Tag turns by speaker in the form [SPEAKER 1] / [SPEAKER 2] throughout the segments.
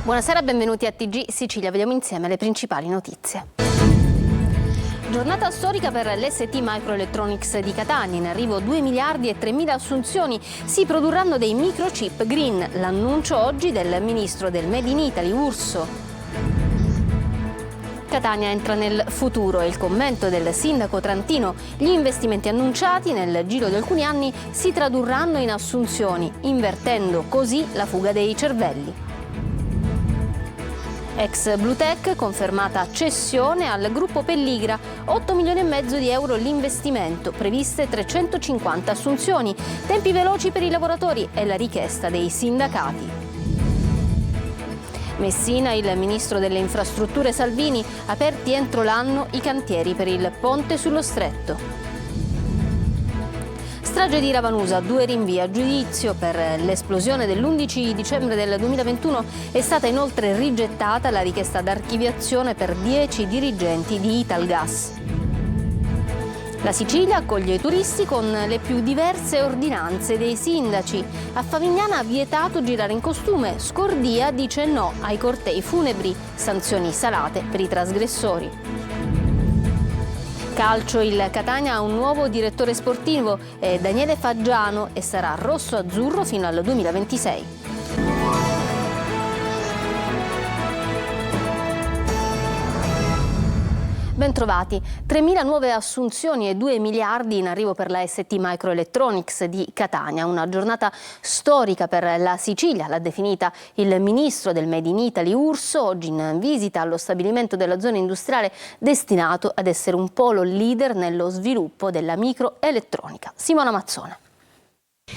[SPEAKER 1] Buonasera, benvenuti a TG Sicilia. Vediamo insieme le principali notizie. Giornata storica per l'ST Microelectronics di Catania. In arrivo 2 miliardi e 3.000 assunzioni. Si produrranno dei microchip green. L'annuncio oggi del ministro del Made in Italy, Urso. Catania entra nel futuro e il commento del sindaco trantino. Gli investimenti annunciati nel giro di alcuni anni si tradurranno in assunzioni, invertendo così la fuga dei cervelli. Ex Bluetech, confermata cessione al gruppo Pelligra, 8 milioni e mezzo di euro l'investimento, previste 350 assunzioni, tempi veloci per i lavoratori e la richiesta dei sindacati. Messina, il ministro delle infrastrutture Salvini, aperti entro l'anno i cantieri per il ponte sullo Stretto. Strage di Ravanusa, 2 rinvii a giudizio. Per l'esplosione dell'11 dicembre del 2021 è stata inoltre rigettata la richiesta d'archiviazione per 10 dirigenti di Italgas. La Sicilia accoglie i turisti con le più diverse ordinanze dei sindaci. A Favignana ha vietato girare in costume, Scordia dice no ai cortei funebri, sanzioni salate per i trasgressori. Calcio, il Catania ha un nuovo direttore sportivo, è Daniele Faggiano e sarà rosso-azzurro fino al 2026. Bentrovati. 3.000 nuove assunzioni e 2 miliardi in arrivo per la ST Microelectronics di Catania. Una giornata storica per la Sicilia, l'ha definita il ministro del Made in Italy Urso, oggi in visita allo stabilimento della zona industriale destinato ad essere un polo leader nello sviluppo della microelettronica. Simona Mazzone.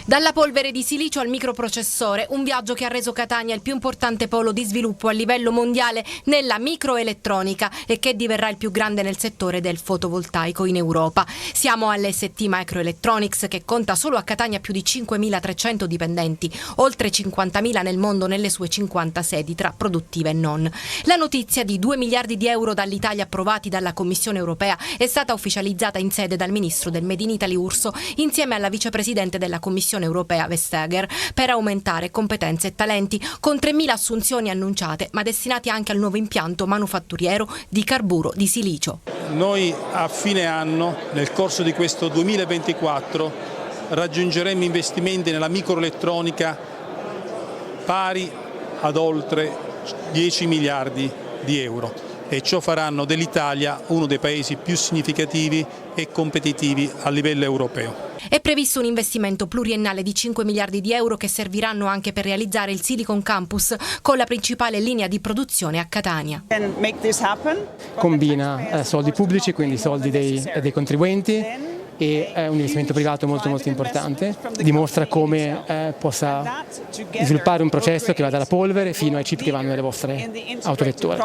[SPEAKER 2] Dalla polvere di silicio al microprocessore, un viaggio che ha reso Catania il più importante polo di sviluppo a livello mondiale nella microelettronica e che diverrà il più grande nel settore del fotovoltaico in Europa. Siamo all'ST Microelectronics che conta solo a Catania più di 5.300 dipendenti, oltre 50.000 nel mondo nelle sue 50 sedi tra produttive e non. La notizia di 2 miliardi di euro dall'Italia approvati dalla Commissione europea è stata ufficializzata in sede dal ministro del Made in Italy Urso insieme alla vicepresidente della Commissione europea Vestager per aumentare competenze e talenti con 3.000 assunzioni annunciate ma destinati anche al nuovo impianto manufatturiero di carburo di silicio.
[SPEAKER 3] Noi a fine anno, nel corso di questo 2024, raggiungeremo investimenti nella microelettronica pari ad oltre 10 miliardi di euro e ciò faranno dell'Italia uno dei paesi più significativi e competitivi a livello europeo.
[SPEAKER 2] È previsto un investimento pluriennale di 5 miliardi di euro che serviranno anche per realizzare il Silicon Campus con la principale linea di produzione a Catania.
[SPEAKER 4] Combina soldi pubblici, quindi soldi dei contribuenti, e un investimento privato molto importante, dimostra come possa sviluppare un processo che va dalla polvere fino ai chip che vanno nelle vostre autovetture.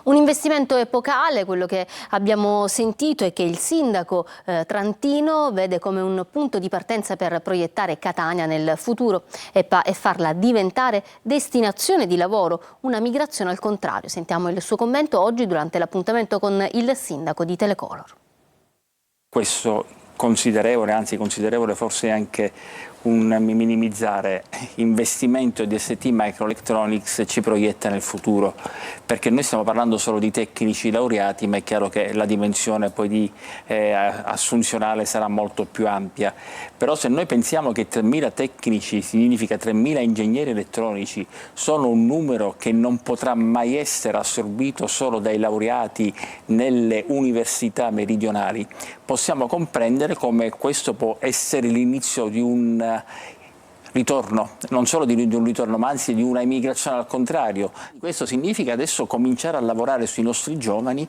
[SPEAKER 1] Un investimento epocale, quello che abbiamo sentito e che il sindaco trantino vede come un punto di partenza per proiettare Catania nel futuro e farla diventare destinazione di lavoro, una migrazione al contrario. Sentiamo il suo commento oggi durante l'appuntamento con il sindaco di Telecolor.
[SPEAKER 5] Questo considerevole forse anche un minimizzare investimento di ST Microelectronics ci proietta nel futuro, perché noi stiamo parlando solo di tecnici laureati, ma è chiaro che la dimensione poi di assunzionale sarà molto più ampia. Però se noi pensiamo che 3.000 tecnici significa 3.000 ingegneri elettronici, sono un numero che non potrà mai essere assorbito solo dai laureati nelle università meridionali, possiamo comprendere come questo può essere l'inizio di un ritorno, non solo di un ritorno, ma anzi di una emigrazione al contrario. Questo significa adesso cominciare a lavorare sui nostri giovani,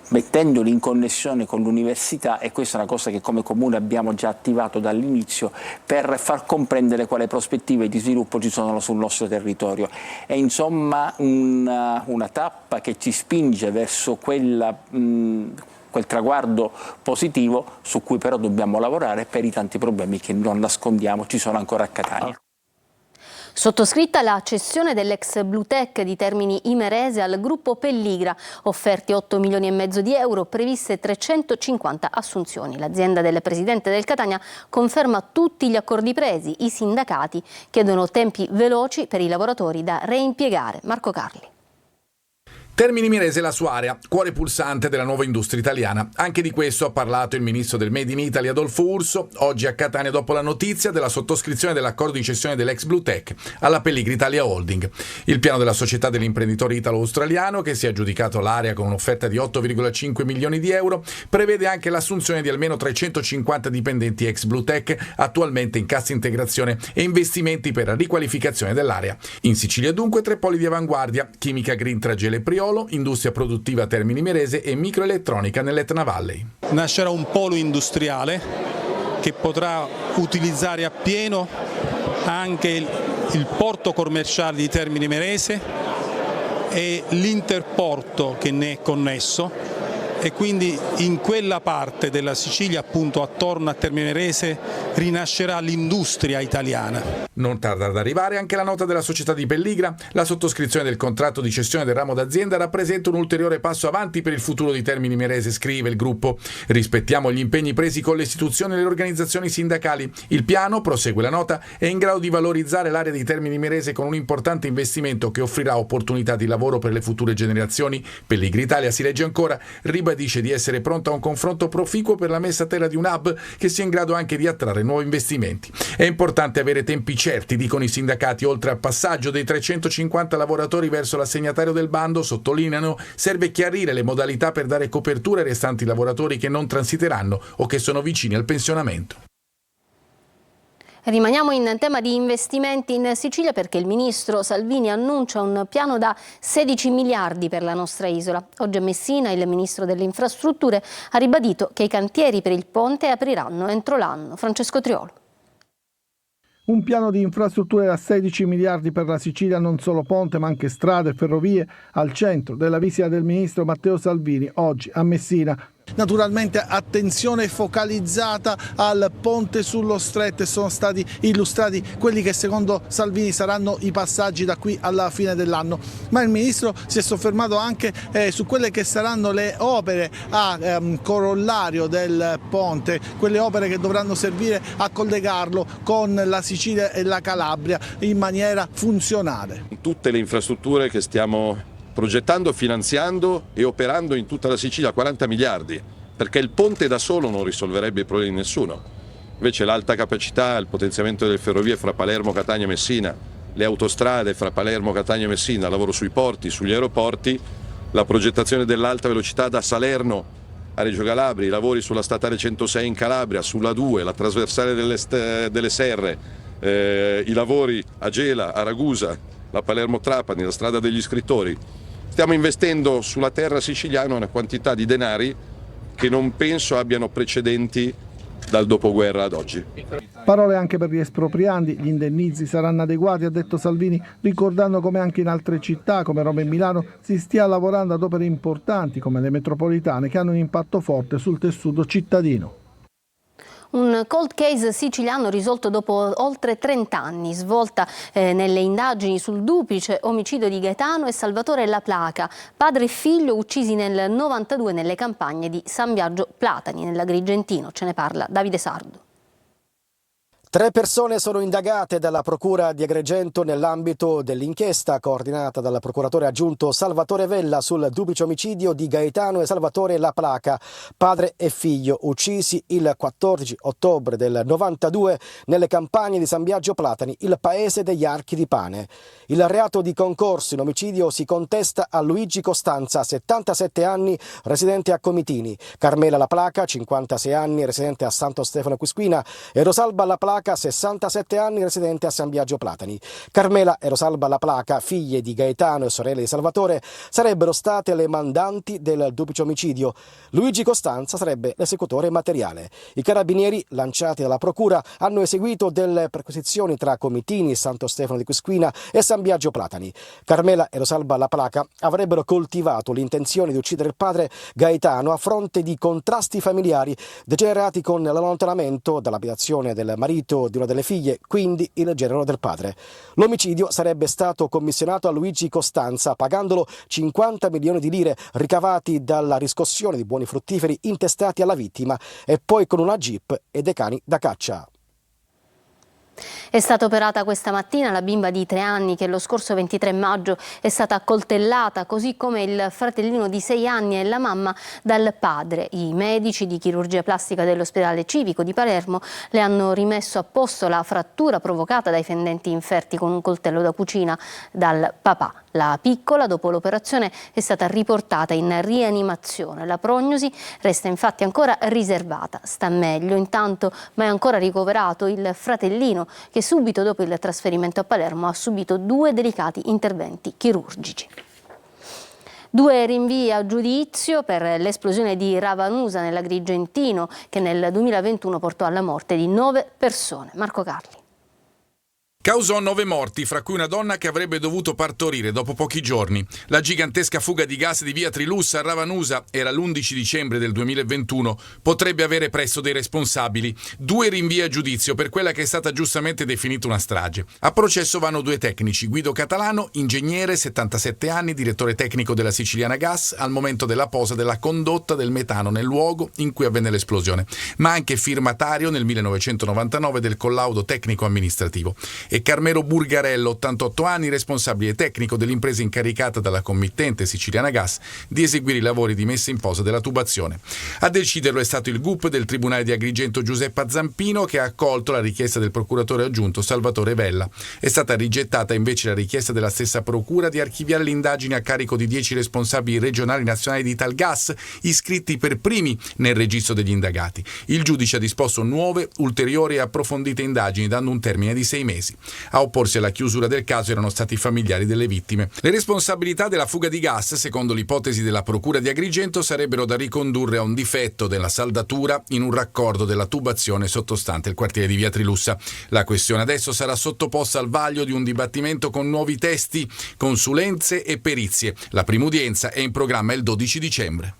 [SPEAKER 5] mettendoli in connessione con l'università, e questa è una cosa che come Comune abbiamo già attivato dall'inizio per far comprendere quali prospettive di sviluppo ci sono sul nostro territorio. È insomma una tappa che ci spinge verso quel traguardo positivo su cui però dobbiamo lavorare per i tanti problemi che non nascondiamo ci sono ancora a Catania.
[SPEAKER 1] Sottoscritta la cessione dell'ex Bluetech di Termini Imerese al gruppo Pelligra, offerti 8 milioni e mezzo di euro, previste 350 assunzioni. L'azienda del presidente del Catania conferma tutti gli accordi presi, i sindacati chiedono tempi veloci per i lavoratori da reimpiegare. Marco Carli.
[SPEAKER 6] Termini Imerese è la sua area, cuore pulsante della nuova industria italiana. Anche di questo ha parlato il ministro del Made in Italy Adolfo Urso oggi a Catania dopo la notizia della sottoscrizione dell'accordo di cessione dell'ex Bluetech alla Pelligra Italia Holding. Il piano della società dell'imprenditore italo-australiano, che si è aggiudicato l'area con un'offerta di 8,5 milioni di euro, prevede anche l'assunzione di almeno 350 dipendenti ex Bluetech attualmente in cassa integrazione e investimenti per la riqualificazione dell'area. In Sicilia dunque 3 poli di avanguardia: chimica green tra Gela e Priolo, industria produttiva Termini Imerese e microelettronica nell'Etna Valley.
[SPEAKER 3] Nascerà un polo industriale che potrà utilizzare appieno anche il porto commerciale di Termini Imerese e l'interporto che ne è connesso, e quindi in quella parte della Sicilia, appunto attorno a Termini Imerese, rinascerà l'industria italiana.
[SPEAKER 6] Non tarda ad arrivare anche la nota della società di Pelligra. La sottoscrizione del contratto di cessione del ramo d'azienda rappresenta un ulteriore passo avanti per il futuro di Termini Imerese, scrive il gruppo. Rispettiamo gli impegni presi con le istituzioni e le organizzazioni sindacali. Il piano, prosegue la nota, è in grado di valorizzare l'area di Termini Imerese con un importante investimento che offrirà opportunità di lavoro per le future generazioni. Pelligra Italia, si legge ancora, ribadisce di essere pronta a un confronto proficuo per la messa a terra di un hub che sia in grado anche di attrarre nuovi investimenti. È importante avere tempi certi, dicono i sindacati. Oltre al passaggio dei 350 lavoratori verso l'assegnatario del bando, sottolineano, serve chiarire le modalità per dare copertura ai restanti lavoratori che non transiteranno o che sono vicini al pensionamento.
[SPEAKER 1] Rimaniamo in tema di investimenti in Sicilia perché il ministro Salvini annuncia un piano da 16 miliardi per la nostra isola. Oggi a Messina il ministro delle infrastrutture ha ribadito che i cantieri per il ponte apriranno entro l'anno. Francesco Triolo.
[SPEAKER 7] Un piano di infrastrutture da 16 miliardi per la Sicilia, non solo ponte ma anche strade e ferrovie, al centro della visita del ministro Matteo Salvini oggi a Messina. Naturalmente attenzione focalizzata al ponte sullo Stretto, e sono stati illustrati quelli che secondo Salvini saranno i passaggi da qui alla fine dell'anno, ma il ministro si è soffermato anche su quelle che saranno le opere a corollario del ponte, quelle opere che dovranno servire a collegarlo con la Sicilia e la Calabria in maniera funzionale.
[SPEAKER 8] Tutte le infrastrutture che stiamo progettando, finanziando e operando in tutta la Sicilia, 40 miliardi, perché il ponte da solo non risolverebbe i problemi di nessuno. Invece l'alta capacità, il potenziamento delle ferrovie fra Palermo, Catania e Messina, le autostrade fra Palermo, Catania e Messina, lavoro sui porti, sugli aeroporti, la progettazione dell'alta velocità da Salerno a Reggio Calabria, i lavori sulla statale 106 in Calabria, sulla 2, la trasversale delle Serre, i lavori a Gela, a Ragusa, la Palermo-Trapani, la strada degli scrittori. Stiamo investendo sulla terra siciliana una quantità di denari che non penso abbiano precedenti dal dopoguerra ad oggi.
[SPEAKER 7] Parole anche per gli espropriandi, gli indennizi saranno adeguati, ha detto Salvini, ricordando come anche in altre città come Roma e Milano si stia lavorando ad opere importanti come le metropolitane che hanno un impatto forte sul tessuto cittadino.
[SPEAKER 1] Un cold case siciliano risolto dopo oltre 30 anni, svolta nelle indagini sul duplice omicidio di Gaetano e Salvatore La Placa, padre e figlio uccisi nel 92 nelle campagne di San Biagio Platani, nell'Agrigentino. Ce ne parla Davide Sardo.
[SPEAKER 9] 3 persone sono indagate dalla Procura di Agrigento nell'ambito dell'inchiesta coordinata dal procuratore aggiunto Salvatore Vella sul duplice omicidio di Gaetano e Salvatore La Placa, padre e figlio, uccisi il 14 ottobre del 92 nelle campagne di San Biagio Platani, il paese degli Archi di Pane. Il reato di concorso in omicidio si contesta a Luigi Costanza, 77 anni, residente a Comitini, Carmela La Placa, 56 anni, residente a Santo Stefano Quisquina, e Rosalba La Placa, 67 anni, residente a San Biagio Platani. Carmela e Rosalba La Placa, figlie di Gaetano e sorelle di Salvatore, sarebbero state le mandanti del duplice omicidio. Luigi Costanza sarebbe l'esecutore materiale. I carabinieri, lanciati dalla procura, hanno eseguito delle perquisizioni tra Comitini, Santo Stefano di Quisquina e San Biagio Platani. Carmela e Rosalba La Placa avrebbero coltivato l'intenzione di uccidere il padre Gaetano a fronte di contrasti familiari degenerati con l'allontanamento dall'abitazione del marito marito di una delle figlie, quindi il genero del padre. L'omicidio sarebbe stato commissionato a Luigi Costanza, pagandolo 50 milioni di lire ricavati dalla riscossione di buoni fruttiferi intestati alla vittima e poi con una jeep e dei cani da caccia.
[SPEAKER 1] È stata operata questa mattina la bimba di 3 anni che lo scorso 23 maggio è stata accoltellata, così come il fratellino di 6 anni e la mamma, dal padre. I medici di chirurgia plastica dell'ospedale civico di Palermo le hanno rimesso a posto la frattura provocata dai fendenti inferti con un coltello da cucina dal papà. La piccola, dopo l'operazione, è stata riportata in rianimazione. La prognosi resta infatti ancora riservata. Sta meglio intanto, ma è ancora ricoverato il fratellino che subito dopo il trasferimento a Palermo ha subito 2 delicati interventi chirurgici. 2 rinvii a giudizio per l'esplosione di Ravanusa nell'Agrigentino che nel 2021 portò alla morte di 9 persone. Marco Carli.
[SPEAKER 6] Causò 9 morti, fra cui una donna che avrebbe dovuto partorire dopo pochi giorni. La gigantesca fuga di gas di via Trilussa a Ravanusa, era l'11 dicembre del 2021, potrebbe avere presso dei responsabili. 2 rinvii a giudizio per quella che è stata giustamente definita una strage. A processo vanno 2 tecnici, Guido Catalano, ingegnere, 77 anni, direttore tecnico della Siciliana Gas, al momento della posa della condotta del metano nel luogo in cui avvenne l'esplosione, ma anche firmatario nel 1999 del collaudo tecnico amministrativo. E Carmelo Burgarello, 88 anni, responsabile tecnico dell'impresa incaricata dalla committente Siciliana Gas di eseguire i lavori di messa in posa della tubazione. A deciderlo è stato il GUP del Tribunale di Agrigento Giuseppa Zampino, che ha accolto la richiesta del procuratore aggiunto Salvatore Vella. È stata rigettata invece la richiesta della stessa procura di archiviare le indagini a carico di 10 responsabili regionali nazionali di Italgas, iscritti per primi nel registro degli indagati. Il giudice ha disposto nuove, ulteriori e approfondite indagini, dando un termine di 6 mesi. A opporsi alla chiusura del caso erano stati i familiari delle vittime. Le responsabilità della fuga di gas, secondo l'ipotesi della procura di Agrigento, sarebbero da ricondurre a un difetto della saldatura in un raccordo della tubazione sottostante il quartiere di via Trilussa. La questione adesso sarà sottoposta al vaglio di un dibattimento con nuovi testi, consulenze e perizie. La prima udienza è in programma il 12 dicembre.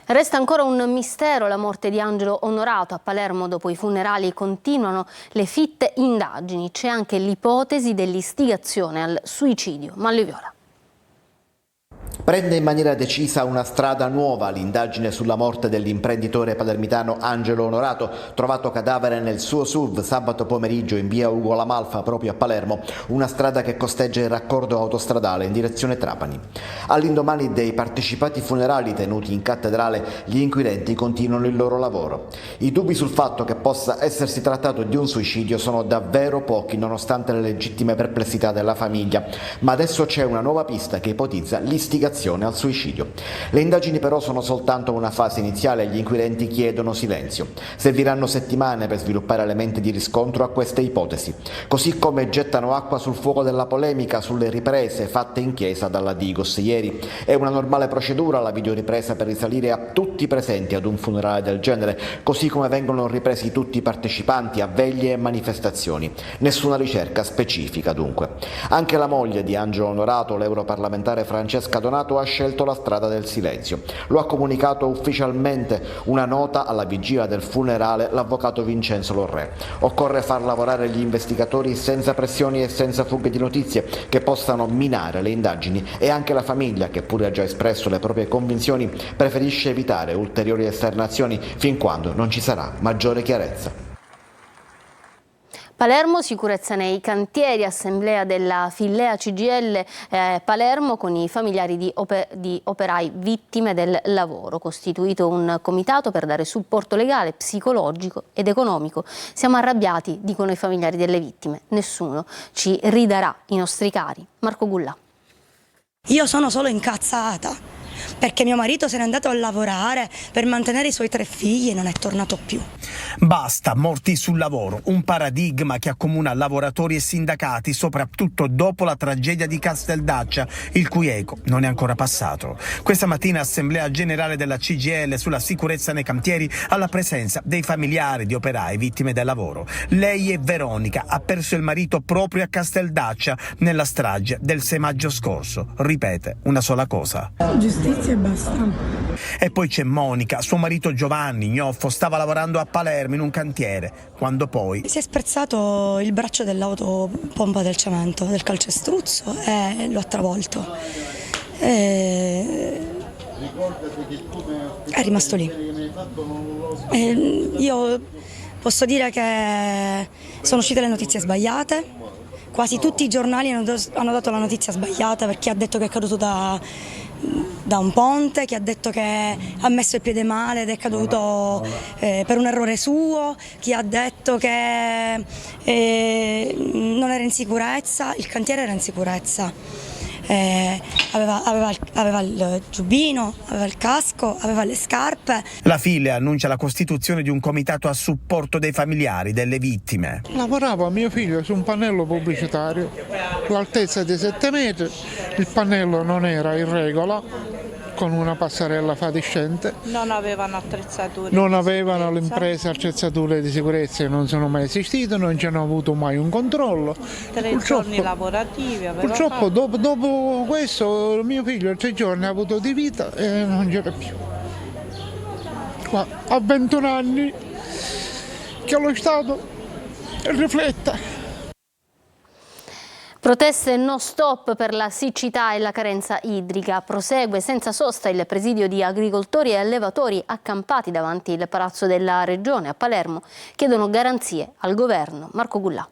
[SPEAKER 1] Resta ancora un mistero la morte di Angelo Onorato. A Palermo, dopo i funerali, continuano le fitte indagini. C'è anche l'ipotesi dell'istigazione al suicidio. Manlio Viola.
[SPEAKER 10] Prende in maniera decisa una strada nuova l'indagine sulla morte dell'imprenditore palermitano Angelo Onorato, trovato cadavere nel suo SUV sabato pomeriggio in via Ugo La Malfa, proprio a Palermo, una strada che costeggia il raccordo autostradale in direzione Trapani. All'indomani dei partecipati funerali tenuti in cattedrale, gli inquirenti continuano il loro lavoro. I dubbi sul fatto che possa essersi trattato di un suicidio sono davvero pochi, nonostante le legittime perplessità della famiglia, ma adesso c'è una nuova pista che ipotizza l'istigazione al suicidio. Le indagini però sono soltanto una fase iniziale e gli inquirenti chiedono silenzio. Serviranno settimane per sviluppare elementi di riscontro a queste ipotesi, così come gettano acqua sul fuoco della polemica sulle riprese fatte in chiesa dalla Digos ieri. È una normale procedura la videoripresa per risalire a tutti i presenti ad un funerale del genere, così come vengono ripresi tutti i partecipanti a veglie e manifestazioni. Nessuna ricerca specifica dunque. Anche la moglie di Angelo Onorato, l'europarlamentare Francesca Donato, ha scelto la strada del silenzio. Lo ha comunicato ufficialmente una nota alla vigilia del funerale l'avvocato Vincenzo Lorrè. Occorre far lavorare gli investigatori senza pressioni e senza fughe di notizie che possano minare le indagini, e anche la famiglia, che pure ha già espresso le proprie convinzioni, preferisce evitare ulteriori esternazioni fin quando non ci sarà maggiore chiarezza.
[SPEAKER 1] Palermo, sicurezza nei cantieri, assemblea della Fillea CGIL Palermo con i familiari di operai vittime del lavoro. Costituito un comitato per dare supporto legale, psicologico ed economico. Siamo arrabbiati, dicono i familiari delle vittime. Nessuno ci ridarà i nostri cari. Marco Gullà.
[SPEAKER 11] Io sono solo incazzata perché mio marito se n'è andato a lavorare per mantenere i suoi 3 figli e non è tornato più.
[SPEAKER 12] Basta morti sul lavoro, un paradigma che accomuna lavoratori e sindacati, soprattutto dopo la tragedia di Casteldaccia, il cui eco non è ancora passato. Questa mattina assemblea generale della CGIL sulla sicurezza nei cantieri, alla presenza dei familiari di operai vittime del lavoro. Lei è Veronica, ha perso il marito proprio a Casteldaccia nella strage del 6 maggio scorso. Ripete una sola cosa.
[SPEAKER 13] Giustizia
[SPEAKER 11] notizie e basta.
[SPEAKER 12] E poi c'è Monica, suo marito Giovanni, ignoffo, stava lavorando a Palermo in un cantiere, quando poi
[SPEAKER 11] Si è sprezzato il braccio dell'autopompa del cemento, del calcestruzzo, e lo ha travolto. È rimasto lì. Io posso dire che sono uscite le notizie sbagliate, quasi tutti i giornali hanno dato la notizia sbagliata, perché ha detto che è caduto da un ponte, che ha detto che ha messo il piede male ed è caduto per un errore suo, chi ha detto che non era in sicurezza, il cantiere era in sicurezza. Aveva il giubbino, aveva il casco, aveva le scarpe.
[SPEAKER 12] la figlia annuncia la costituzione di un comitato a supporto dei familiari delle vittime.
[SPEAKER 13] Lavorava mio figlio su un pannello pubblicitario, l'altezza è di 7 metri, il pannello non era in regola, con una passerella fatiscente.
[SPEAKER 14] Non avevano attrezzature.
[SPEAKER 13] Non avevano le imprese attrezzature di sicurezza che non sono mai esistite, non ci hanno avuto mai un controllo.
[SPEAKER 14] 3 giorni lavorativi aveva
[SPEAKER 13] Purtroppo
[SPEAKER 14] fatto.
[SPEAKER 13] dopo questo mio figlio 3 giorni ha avuto di vita e non c'era più. Qua, a 21 anni che lo Stato rifletta.
[SPEAKER 1] Proteste no stop per la siccità e la carenza idrica. Prosegue senza sosta il presidio di agricoltori e allevatori accampati davanti il palazzo della Regione a Palermo. Chiedono garanzie al governo. Marco Gullà.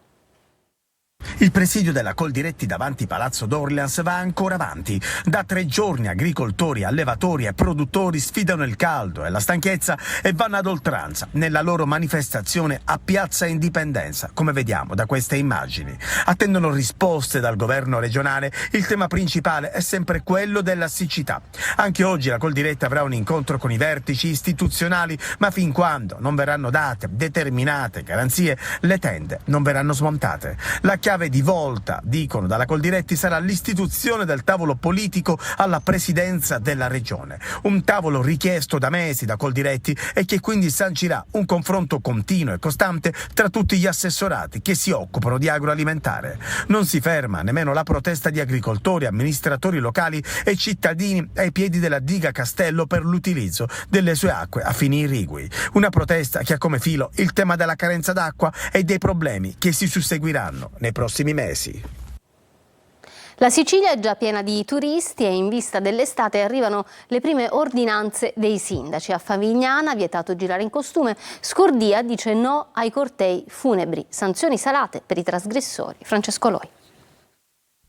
[SPEAKER 12] Il presidio della Coldiretti davanti Palazzo d'Orleans va ancora avanti. Da 3 giorni agricoltori, allevatori e produttori sfidano il caldo e la stanchezza e vanno ad oltranza nella loro manifestazione a Piazza Indipendenza, come vediamo da queste immagini. Attendono risposte dal governo regionale. Il tema principale è sempre quello della siccità. Anche oggi la Coldiretti avrà un incontro con i vertici istituzionali, ma fin quando non verranno date determinate garanzie, le tende non verranno smontate. La chiave di volta, dicono dalla Coldiretti, sarà l'istituzione del tavolo politico alla presidenza della regione. Un tavolo richiesto da mesi da Coldiretti e che quindi sancirà un confronto continuo e costante tra tutti gli assessorati che si occupano di agroalimentare. Non si ferma nemmeno la protesta di agricoltori, amministratori locali e cittadini ai piedi della diga Castello per l'utilizzo delle sue acque a fini irrigui. Una protesta che ha come filo il tema della carenza d'acqua e dei problemi che si susseguiranno nei prossimi mesi.
[SPEAKER 1] La Sicilia è già piena di turisti e in vista dell'estate arrivano le prime ordinanze dei sindaci. A Favignana, vietato girare in costume, Scordia dice no ai cortei funebri. Sanzioni salate per i trasgressori. Francesco Loi.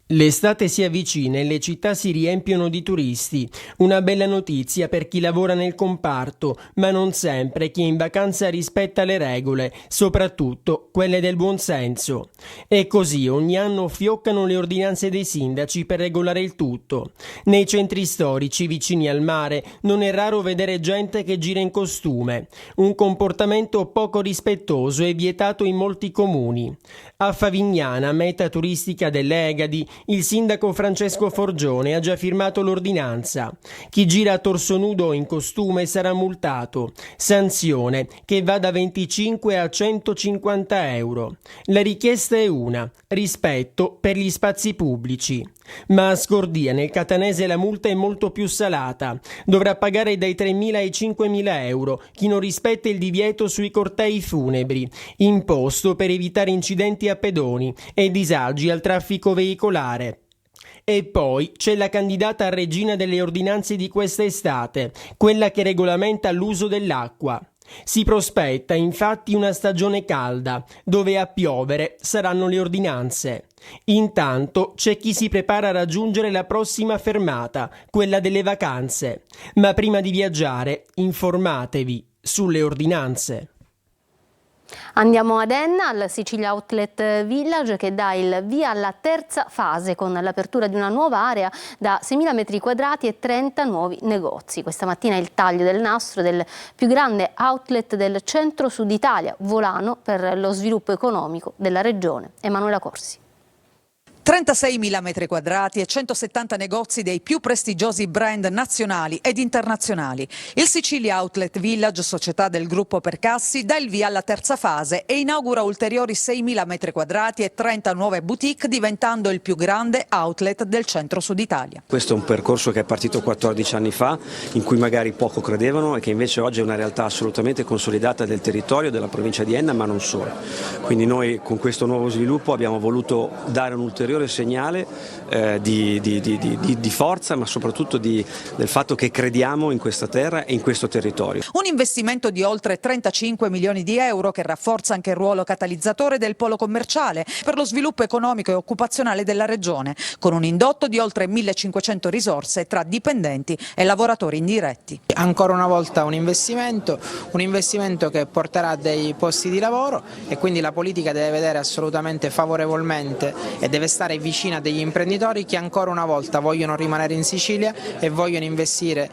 [SPEAKER 15] L'estate si avvicina e le città si riempiono di turisti. Una bella notizia per chi lavora nel comparto, ma non sempre chi è in vacanza rispetta le regole, soprattutto quelle del buonsenso. E così ogni anno fioccano le ordinanze dei sindaci per regolare il tutto. Nei centri storici vicini al mare non è raro vedere gente che gira in costume, un comportamento poco rispettoso e vietato in molti comuni. A Favignana, meta turistica delle Egadi, il sindaco Francesco Forgione ha già firmato l'ordinanza. Chi gira a torso nudo o in costume sarà multato. Sanzione che va da 25 a 150 euro. La richiesta è una: rispetto per gli spazi pubblici. Ma a Scordia, nel catanese, la multa è molto più salata. Dovrà pagare dai 3.000 ai 5.000 euro chi non rispetta il divieto sui cortei funebri, imposto per evitare incidenti a pedoni e disagi al traffico veicolare. E poi c'è la candidata a regina delle ordinanze di quest'estate, quella che regolamenta l'uso dell'acqua. Si prospetta infatti una stagione calda, dove a piovere saranno le ordinanze. Intanto c'è chi si prepara a raggiungere la prossima fermata, quella delle vacanze. Ma prima di viaggiare, informatevi sulle ordinanze.
[SPEAKER 1] Andiamo ad Enna, al Sicilia Outlet Village, che dà il via alla terza fase con l'apertura di una nuova area da 6.000 metri quadrati e 30 nuovi negozi. Questa mattina il taglio del nastro del più grande outlet del centro-sud Italia, volano per lo sviluppo economico della regione. Emanuela Corsi.
[SPEAKER 16] 36.000 metri quadrati e 170 negozi dei più prestigiosi brand nazionali ed internazionali. Il Sicilia Outlet Village, società del gruppo Percassi, dà il via alla terza fase e inaugura ulteriori 6.000 metri quadrati e 30 nuove boutique, diventando il più grande outlet del centro-sud Italia.
[SPEAKER 17] Questo è un percorso che è partito 14 anni fa, in cui magari poco credevano e che invece oggi è una realtà assolutamente consolidata del territorio, della provincia di Enna, ma non solo. Quindi noi con questo nuovo sviluppo abbiamo voluto dare un ulteriore segnale di forza, ma soprattutto del fatto che crediamo in questa terra e in questo territorio.
[SPEAKER 16] Un investimento di oltre 35 milioni di euro che rafforza anche il ruolo catalizzatore del polo commerciale per lo sviluppo economico e occupazionale della regione, con un indotto di oltre 1.500 risorse tra dipendenti e lavoratori indiretti.
[SPEAKER 18] Ancora una volta un investimento che porterà dei posti di lavoro, e quindi la politica deve vedere assolutamente favorevolmente e deve stare vicina degli imprenditori che ancora una volta vogliono rimanere in Sicilia e vogliono investire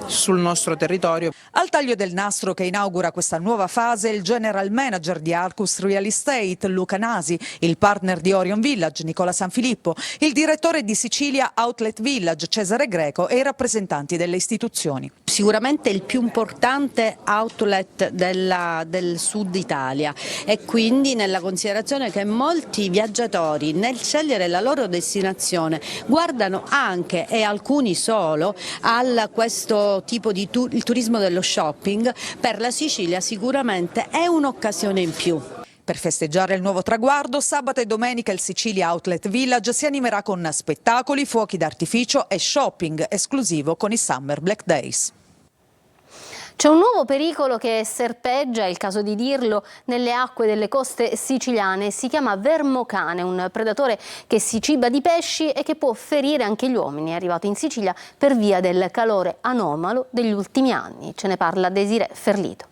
[SPEAKER 18] sul nostro territorio.
[SPEAKER 16] Al taglio del nastro che inaugura questa nuova fase il general manager di Arcus Real Estate Luca Nasi, il partner di Orion Village Nicola Sanfilippo, il direttore di Sicilia Outlet Village Cesare Greco e i rappresentanti delle istituzioni.
[SPEAKER 19] Sicuramente il più importante outlet del sud Italia, e quindi nella considerazione che molti viaggiatori nel scegliere la loro destinazione guardano anche, e alcuni solo, a questo tipo di il turismo dello shopping. Per la Sicilia sicuramente è un'occasione in più.
[SPEAKER 16] Per festeggiare il nuovo traguardo, sabato e domenica il Sicilia Outlet Village si animerà con spettacoli, fuochi d'artificio e shopping esclusivo con i Summer Black Days.
[SPEAKER 1] C'è un nuovo pericolo che serpeggia, è il caso di dirlo, nelle acque delle coste siciliane. Si chiama vermocane, un predatore che si ciba di pesci e che può ferire anche gli uomini. È arrivato in Sicilia per via del calore anomalo degli ultimi anni. Ce ne parla Desiree Ferlito.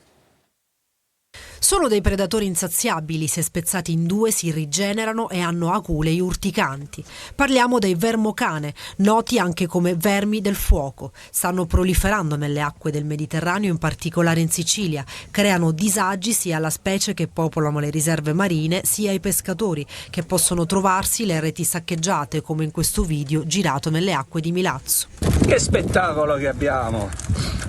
[SPEAKER 2] Sono dei predatori insaziabili, se spezzati in due si rigenerano e hanno aculei urticanti. Parliamo dei vermocane, noti anche come vermi del fuoco. Stanno proliferando nelle acque del Mediterraneo, in particolare in Sicilia. Creano disagi sia alla specie che popolano le riserve marine, sia ai pescatori, che possono trovarsi le reti saccheggiate, come in questo video girato nelle acque di Milazzo.
[SPEAKER 20] Che spettacolo che abbiamo!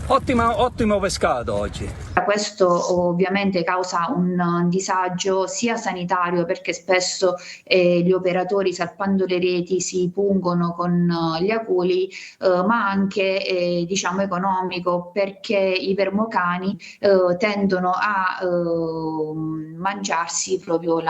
[SPEAKER 20] Ottimo pescato oggi.
[SPEAKER 21] Questo ovviamente causa un disagio sia sanitario, perché spesso gli operatori, salpando le reti, si pungono con gli aculi, ma anche diciamo economico, perché i vermocani tendono a mangiarsi proprio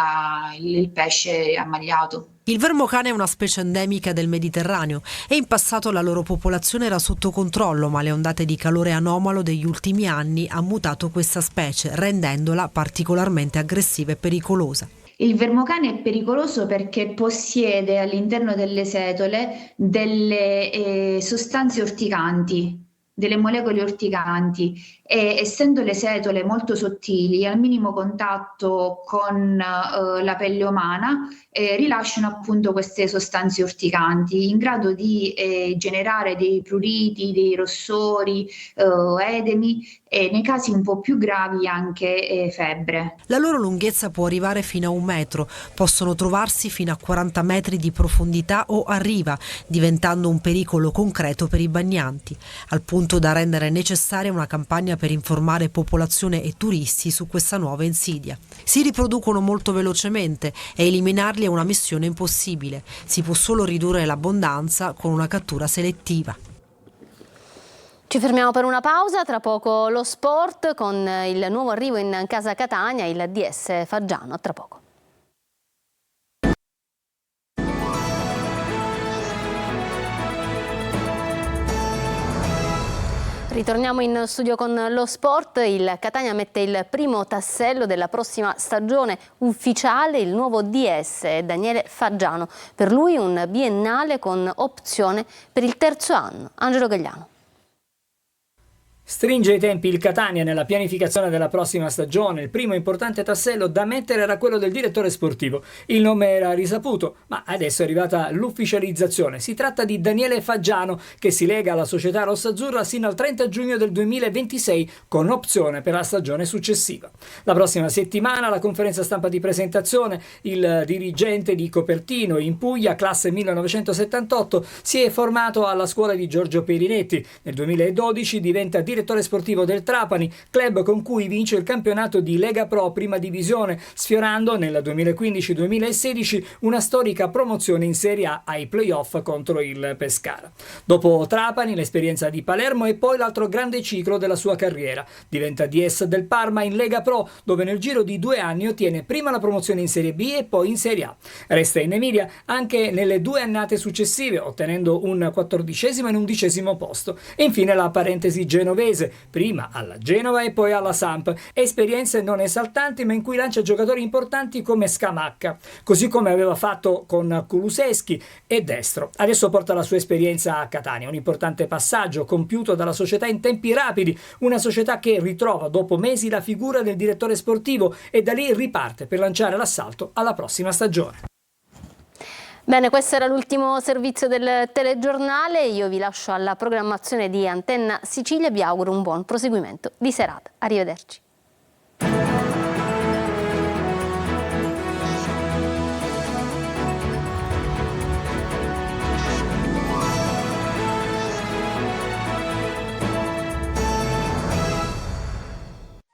[SPEAKER 21] il pesce ammaliato.
[SPEAKER 2] Il vermocane è una specie endemica del Mediterraneo e in passato la loro popolazione era sotto controllo, ma le ondate di calore anomalo degli ultimi anni hanno mutato questa specie, rendendola particolarmente aggressiva e pericolosa.
[SPEAKER 21] Il vermocane è pericoloso perché possiede all'interno delle setole delle sostanze urticanti, delle molecole urticanti, e essendo le setole molto sottili, al minimo contatto con la pelle umana rilasciano appunto queste sostanze urticanti in grado di generare dei pruriti, dei rossori, edemi e nei casi un po' più gravi anche febbre.
[SPEAKER 2] La loro lunghezza può arrivare fino a 1 metro, possono trovarsi fino a 40 metri di profondità o a riva, diventando un pericolo concreto per i bagnanti, al punto da rendere necessaria una campagna per informare popolazione e turisti su questa nuova insidia. Si riproducono molto velocemente e eliminarli è una missione impossibile. Si può solo ridurre l'abbondanza con una cattura selettiva.
[SPEAKER 1] Ci fermiamo per una pausa, tra poco lo sport con il nuovo arrivo in casa Catania, il DS Faggiano, tra poco. Ritorniamo in studio con lo sport. Il Catania mette il primo tassello della prossima stagione ufficiale, il nuovo DS Daniele Faggiano. Per lui un biennale con opzione per il terzo anno. Angelo Gagliano.
[SPEAKER 4] Stringe i tempi il Catania nella pianificazione della prossima stagione. Il primo importante tassello da mettere era quello del direttore sportivo. Il nome era risaputo, ma adesso è arrivata l'ufficializzazione. Si tratta di Daniele Faggiano, che si lega alla società rossazzurra sino al 30 giugno del 2026 con opzione per la stagione successiva. La prossima settimana la conferenza stampa di presentazione, il dirigente di Copertino in Puglia, classe 1978, si è formato alla scuola di Giorgio Perinetti. Nel 2012 diventa direttore sportivo del Trapani, club con cui vince il campionato di Lega Pro Prima Divisione, sfiorando nel 2015-2016 una storica promozione in Serie A ai playoff contro il Pescara. Dopo Trapani, l'esperienza di Palermo e poi l'altro grande ciclo della sua carriera. Diventa DS del Parma in Lega Pro, dove nel giro di 2 anni ottiene prima la promozione in Serie B e poi in Serie A. Resta in Emilia anche nelle 2 annate successive, ottenendo un 14° e un 11° posto. E infine la parentesi genovese, prima alla Genova e poi alla Samp. Esperienze non esaltanti, ma in cui lancia giocatori importanti come Scamacca, così come aveva fatto con Kulusevski e Destro. Adesso porta la sua esperienza a Catania, un importante passaggio compiuto dalla società in tempi rapidi, una società che ritrova dopo mesi la figura del direttore sportivo e da lì riparte per lanciare l'assalto alla prossima stagione.
[SPEAKER 1] Bene, questo era l'ultimo servizio del telegiornale. Io vi lascio alla programmazione di Antenna Sicilia e vi auguro un buon proseguimento di serata. Arrivederci.